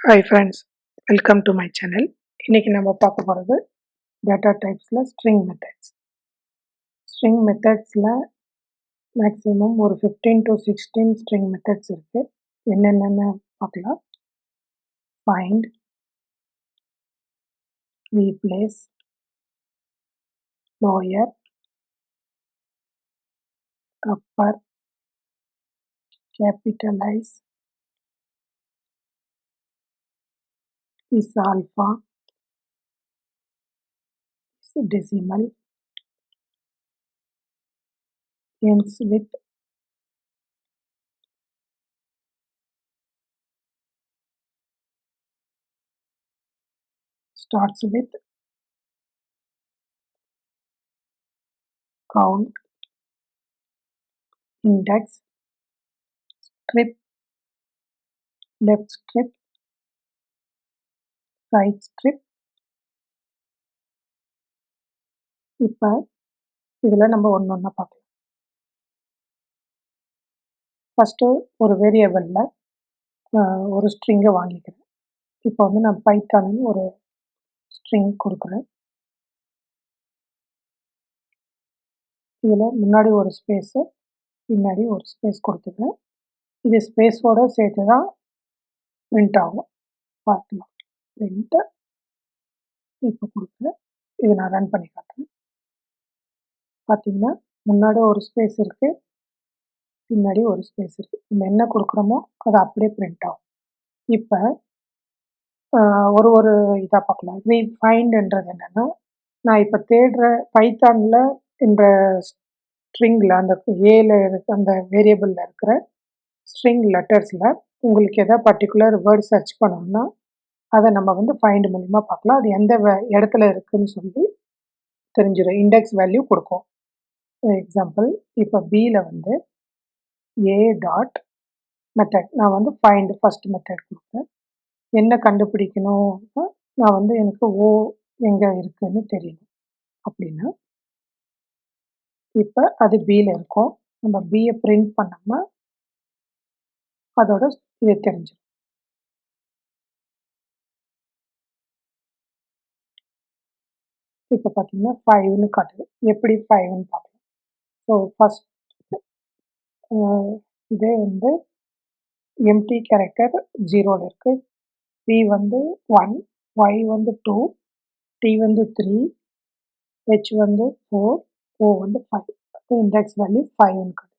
Hi friends, welcome to my channel. இன்னைக்கு நம்ம பார்க்க போகிறது டேட்டா டைப்ஸில் ஸ்ட்ரிங் மெத்தட்ஸ். ஸ்ட்ரிங் மெத்தட்ஸில் மேக்ஸிமம் ஒரு 15 to 16 ஸ்ட்ரிங் மெத்தட்ஸ் இருக்குது. என்னென்னு பார்க்கலாம். Find, replace, lower, upper, capitalize, is alpha, is decimal, ends with, starts with, count, index, strip, left strip, right strip. இப்போ இதில் நம்ம ஒன்று ஒன்றா பார்க்கலாம். ஃபஸ்ட்டு ஒரு வேரியபிளில் ஒரு ஸ்ட்ரிங்கை வாங்கிக்கிறேன். இப்போ வந்து நான் பைத்தான்னு ஒரு ஸ்ட்ரிங் கொடுக்குறேன். இதில் முன்னாடி ஒரு ஸ்பேஸு, பின்னாடி ஒரு ஸ்பேஸ் கொடுத்துக்கிறேன். இது ஸ்பேஸோடு சேர்த்து தான் பிரிண்ட் ஆகும். பார்க்கலாம். பிரிண்ட்டு இப்போ கொடுக்குறேன். இதை நான் ரன் பண்ணி காட்டுறேன். பார்த்தீங்கன்னா முன்னாடி ஒரு ஸ்பேஸ் இருக்குது, பின்னாடி ஒரு ஸ்பேஸ் இருக்குது. நம்ம என்ன கொடுக்குறோமோ அது அப்படியே பிரிண்ட் ஆகும். இப்போ ஒரு இதாக பார்க்கலாம். ஃபைண்டுன்றது என்னென்னா, நான் இப்போ தேடுற பைத்தானில் இந்த ஸ்ட்ரிங்கில் அந்த ஏல இருக்க அந்த வேரியபிளில் இருக்கிற ஸ்ட்ரிங் லெட்டர்ஸில் உங்களுக்கு எதாவது பர்டிகுலர் வேர்டு சர்ச் பண்ணோம்னா அதை நம்ம வந்து ஃபைண்ட் மூலிமா பார்க்கலாம். அது எந்த இடத்துல இருக்குதுன்னு சொல்லி தெரிஞ்சிடும். இண்டெக்ஸ் வேல்யூ கொடுக்கும். எக்ஸாம்பிள், இப்போ பியில் வந்து ஏ டாட் மெத்தட், நான் வந்து ஃபைண்ட் ஃபஸ்ட் மெத்தட் கொடுப்பேன். என்ன கண்டுபிடிக்கணும்னா, நான் வந்து எனக்கு ஓ எங்கே இருக்குதுன்னு தெரியணும். அப்படின்னா இப்போ அது பியில் இருக்கும். நம்ம பியை பிரிண்ட் பண்ணோம்னா அதோட இது தெரிஞ்சிடும். இப்போ பார்த்தீங்கன்னா 5ன்னு காட்டுது. எப்படி 5ன்னு பார்க்கலாம். ஸோ ஃபஸ்ட் இதே வந்து எம்டி கேரக்டர் 0ல் இருக்குது. பி வந்து 1, ஒய் வந்து 2, டி வந்து 3, ஹெச் வந்து 4, ஓ வந்து 5. இண்டெக்ஸ் வேல்யூ 5ன்னு காட்டுது.